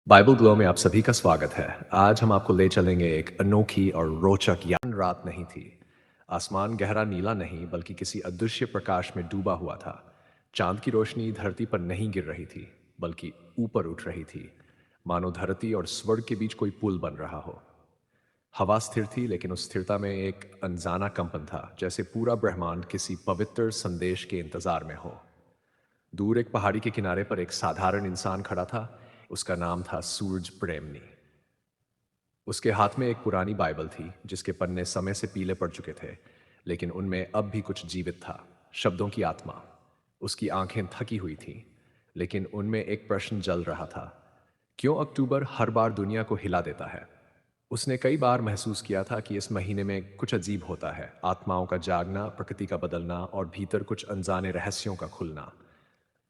Bible glow में आप सभी का स्वागत है। आज हम आपको ले चलेंगे एक अनोखी और रोचक यान। रात नहीं थी। आसमान गहरा नीला नहीं बल्कि किसी अदृश्य प्रकाश में डूबा हुआ था। चांद की रोशनी धरती पर नहीं गिर रही थी बल्कि ऊपर उठ रही थी, मानो धरती और स्वर्ग के बीच कोई पुल बन रहा हो। हवा स्थिर थी, लेकिन उस स्थिरता में एक अनजाना कंपन था, जैसे पूरा ब्रह्मांड किसी पवित्र संदेश के इंतजार में हो। दूर एक पहाड़ी के किनारे पर एक साधारण इंसान खड़ा था। उसका नाम था सूरज प्रेमनी। उसके हाथ में एक पुरानी बाइबल थी जिसके पन्ने समय से पीले पड़ चुके थे, लेकिन उनमें अब भी कुछ जीवित था, शब्दों की आत्मा। उसकी आंखें थकी हुई थीं, लेकिन उनमें एक प्रश्न जल रहा था। क्यों अक्टूबर हर बार दुनिया को हिला देता है? उसने कई बार महसूस किया था कि इस महीने में कुछ अजीब होता है, आत्माओं का जागना, प्रकृति का बदलना और भीतर कुछ अनजाने रहस्यों का खुलना।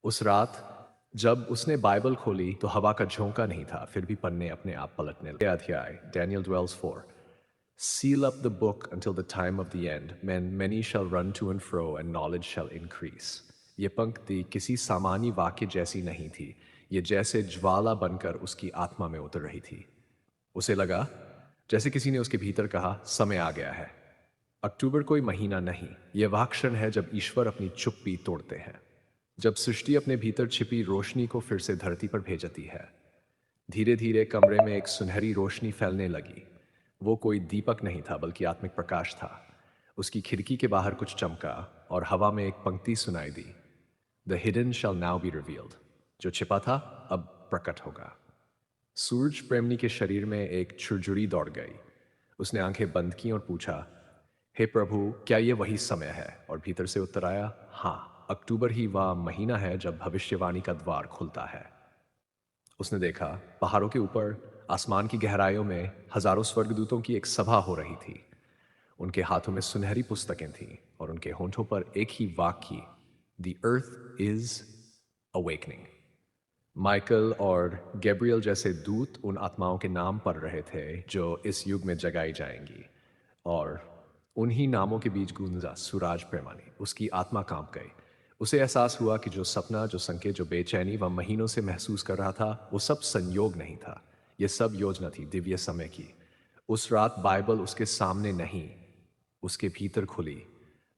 उस रात जब उसने बाइबल खोली तो हवा का झोंका नहीं था, फिर भी पन्ने अपने आप पलटने लगे। अध्याय Daniel dwells for. Seal up the book until the time of the end. Many shall run to and fro, and knowledge shall increase. ये पंक्ति किसी सामान्य वाक्य जैसी नहीं थी। ये जैसे ज्वाला बनकर उसकी आत्मा में उतर रही थी। उसे लगा जैसे किसी ने उसके भीतर कहा, समय आ गया है। अक्टूबर कोई महीना नहीं, यह वह क्षण है जब ईश्वर अपनी चुप्पी तोड़ते हैं, जब सृष्टि अपने भीतर छिपी रोशनी को फिर से धरती पर भेजती है। धीरे धीरे कमरे में एक सुनहरी रोशनी फैलने लगी। वो कोई दीपक नहीं था बल्कि आत्मिक प्रकाश था। उसकी खिड़की के बाहर कुछ चमका और हवा में एक पंक्ति सुनाई दी। The hidden shall now be revealed. जो छिपा था अब प्रकट होगा। सूरज प्रेमनी के शरीर में एक छुरझुरी दौड़ गई। उसने आंखें बंद की और पूछा, हे प्रभु, क्या ये वही समय है? और भीतर से उत्तर आया, हाँ, अक्टूबर ही वह महीना है जब भविष्यवाणी का द्वार खुलता है। उसने देखा, पहाड़ों के ऊपर आसमान की गहराइयों में हजारों स्वर्गदूतों की एक सभा हो रही थी। उनके हाथों में सुनहरी पुस्तकें थीं और उनके होंठों पर एक ही वाक्य, the earth is awakening. Michael और गैब्रियल जैसे दूत उन आत्माओं के नाम पढ़ रहे थे जो इस युग में जगाई जाएंगी। और उन्हीं नामों के बीच गूंजा सूरज प्रेमानी। उसकी आत्मा कांप गई। उसे एहसास हुआ कि जो सपना, जो संकेत, जो बेचैनी वह महीनों से महसूस कर रहा था, वो सब संयोग नहीं था। ये सब योजना थी दिव्य समय की। उस रात बाइबल उसके सामने नहीं, उसके भीतर खुली।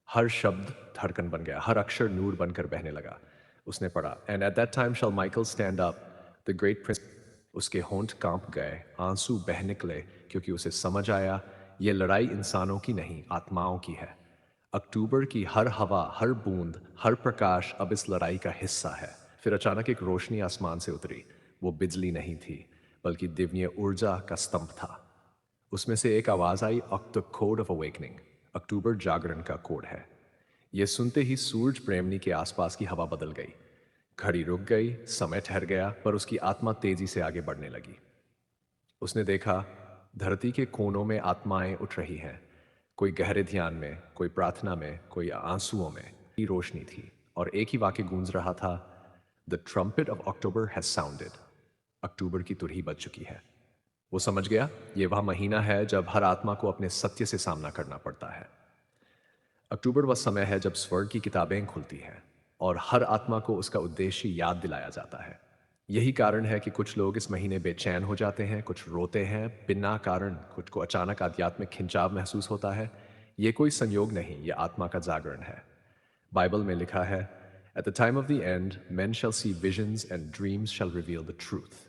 हर शब्द धड़कन बन गया, हर अक्षर नूर बनकर बहने लगा। उसने पढ़ा, and at that time shall Michael stand up, the great prince. उसके होंठ कांप गए, आंसू बह निकले, क्योंकि उसे समझ आया ये लड़ाई इंसानों की नहीं, आत्माओं की है। अक्टूबर की हर हवा, हर बूंद, हर प्रकाश अब इस लड़ाई का हिस्सा है। फिर अचानक एक रोशनी आसमान से उतरी। वो बिजली नहीं थी बल्कि दिव्य ऊर्जा का स्तंभ था। उसमें से एक आवाज आई, द कोड ऑफ अवेकनिंग। अक्टूबर जागरण का कोड है। यह सुनते ही सूरज प्रेमनी के आसपास की हवा बदल गई। घड़ी रुक गई, समय ठहर गया, पर उसकी आत्मा तेजी से आगे बढ़ने लगी। उसने देखा, धरती के कोनों में आत्माएं उठ रही हैं। कोई गहरे ध्यान में, कोई प्रार्थना में, कोई आंसुओं में। की रोशनी थी और एक ही वाक्य गूंज रहा था, the trumpet of October has sounded. अक्टूबर की तुरही बज चुकी है। वो समझ गया, ये वह महीना है जब हर आत्मा को अपने सत्य से सामना करना पड़ता है। अक्टूबर वह समय है जब स्वर्ग की किताबें खुलती हैं और हर आत्मा को उसका उद्देश्य याद दिलाया जाता है। यही कारण है कि कुछ लोग इस महीने बेचैन हो जाते हैं, कुछ रोते हैं बिना कारण, कुछ को अचानक आध्यात्मिक खिंचाव महसूस होता है। ये कोई संयोग नहीं, ये आत्मा का जागरण है। बाइबल में लिखा है, at the time of the end men shall see visions and dreams shall reveal the truth.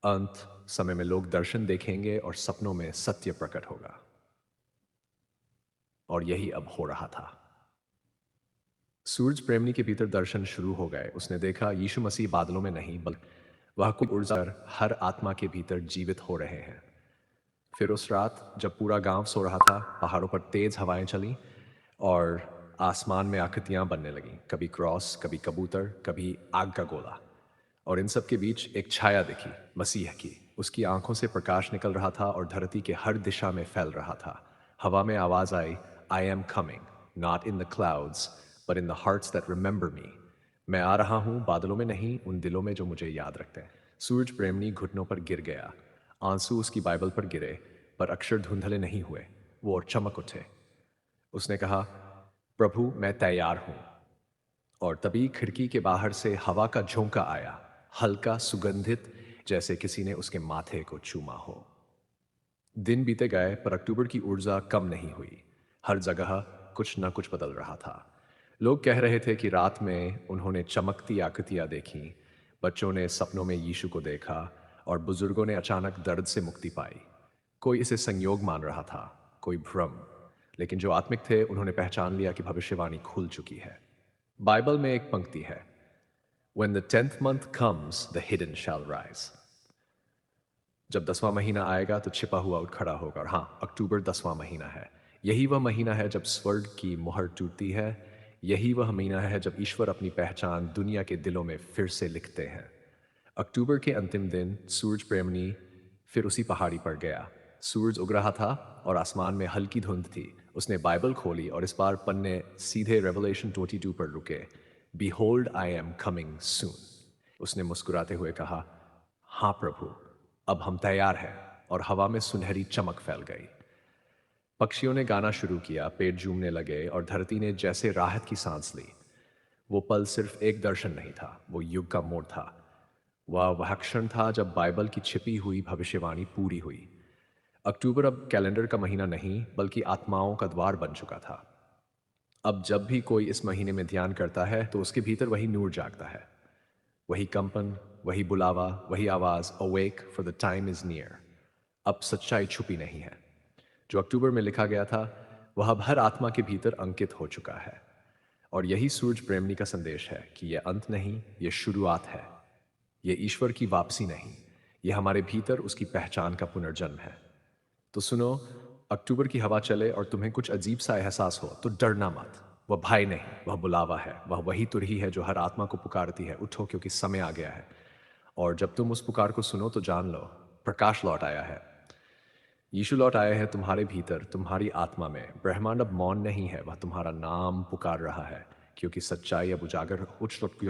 अंत समय में लोग दर्शन देखेंगे और सपनों में सत्य प्रकट होगा। और यही अब हो रहा था। सूरज प्रेमनी के भीतर दर्शन शुरू हो गए। उसने देखा, यीशु मसीह बादलों में नहीं बल्कि वह कोई ऊर्जा हर आत्मा के भीतर जीवित हो रहे हैं। फिर उस रात जब पूरा गांव सो रहा था, पहाड़ों पर तेज हवाएं चली और आसमान में आकृतियां बनने लगीं। कभी क्रॉस, कभी कबूतर, कभी आग का गोला। और इन सब के बीच एक छाया दिखी, मसीह की। उसकी आंखों से प्रकाश निकल रहा था और धरती के हर दिशा में फैल रहा था। हवा में आवाज आई, I am coming, not in the clouds but in the hearts that remember me. मैं आ रहा हूं, बादलों में नहीं, उन दिलों में जो मुझे याद रखते हैं। सूरज प्रेमनी घुटनों पर गिर गया। आंसू उसकी बाइबल पर गिरे, पर अक्षर धुंधले नहीं हुए, वो और चमक उठे। उसने कहा, प्रभु, मैं तैयार हूं। और तभी खिड़की के बाहर से हवा का झोंका आया, हल्का, सुगंधित, जैसे किसी ने उसके माथे को चूमा हो। दिन बीते गए पर अक्टूबर की ऊर्जा कम नहीं हुई। हर जगह कुछ न कुछ बदल रहा था। लोग कह रहे थे कि रात में उन्होंने चमकती आकृतियां देखी, बच्चों ने सपनों में यीशु को देखा और बुजुर्गों ने अचानक दर्द से मुक्ति पाई। कोई इसे संयोग मान रहा था, कोई भ्रम, लेकिन जो आत्मिक थे उन्होंने पहचान लिया कि भविष्यवाणी खुल चुकी है। बाइबल में एक पंक्ति है, When the 10th month comes, the hidden shall rise. जब 10वां महीना आएगा तो छिपा हुआ उठ खड़ा होगा। और हाँ, अक्टूबर 10वां महीना है। यही वह महीना है जब स्वर्ग की मुहर टूटती है। यही वह महीना है जब ईश्वर अपनी पहचान दुनिया के दिलों में फिर से लिखते हैं। अक्टूबर के अंतिम दिन सूरज प्रेमनी फिर उसी पहाड़ी पर गया। सूरज उग रहा था और आसमान में हल्की धुंध थी। उसने बाइबल खोली और इस बार पन्ने सीधे रेवलेशन 22 पर रुके। Behold, I am coming soon. उसने मुस्कुराते हुए कहा, हाँ प्रभु, अब हम तैयार हैं। और हवा में सुनहरी चमक फैल गई। पक्षियों ने गाना शुरू किया, पेड़ झूमने लगे और धरती ने जैसे राहत की सांस ली। वो पल सिर्फ एक दर्शन नहीं था, वो युग का मोड़ था। वह क्षण था जब बाइबल की छिपी हुई भविष्यवाणी पूरी हुई। अक्टूबर अब कैलेंडर का महीना नहीं, बल्कि आत्माओं का द्वार बन चुका था। अब जब भी कोई इस महीने में ध्यान करता है तो उसके भीतर वही नूर जागता है, वही कंपन, वही बुलावा, वही आवाज, awake for the time is near. अब सच्चाई छुपी नहीं है। जो अक्टूबर में लिखा गया था वह अब हर आत्मा के भीतर अंकित हो चुका है। और यही सूरज प्रेमनी का संदेश है कि यह अंत नहीं, यह शुरुआत है। यह ईश्वर की वापसी नहीं, यह हमारे भीतर उसकी पहचान का पुनर्जन्म है। तो सुनो, अक्टूबर की हवा चले और तुम्हें कुछ अजीब सा एहसास हो तो डरना मत। वह भय नहीं, वह बुलावा है। वह वही तुरही है जो हर आत्मा को पुकारती है, उठो क्योंकि समय आ गया है। और जब तुम उस पुकार को सुनो तो जान लो, प्रकाश लौट आया है। यीशु लौट आया है तुम्हारे भीतर, तुम्हारी आत्मा में। ब्रह्मांड अब मौन नहीं है, वह तुम्हारा नाम पुकार रहा है, क्योंकि सच्चाई अब उजागर हो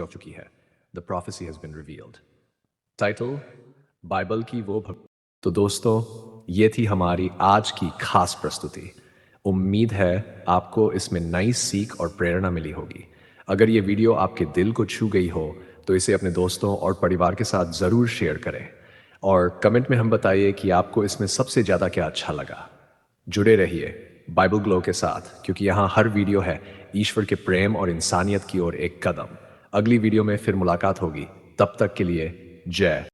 चुकी है। The prophecy has been revealed. Title, Bible की वो तो दोस्तों, ये थी हमारी आज की खास प्रस्तुति। उम्मीद है आपको इसमें नई सीख और प्रेरणा मिली होगी। अगर ये वीडियो आपके दिल को छू गई हो तो इसे अपने दोस्तों और परिवार के साथ ज़रूर शेयर करें और कमेंट में हम बताइए कि आपको इसमें सबसे ज़्यादा क्या अच्छा लगा। जुड़े रहिए बाइबल ग्लो के साथ, क्योंकि यहाँ हर वीडियो है ईश्वर के प्रेम और इंसानियत की ओर एक कदम। अगली वीडियो में फिर मुलाकात होगी, तब तक के लिए जय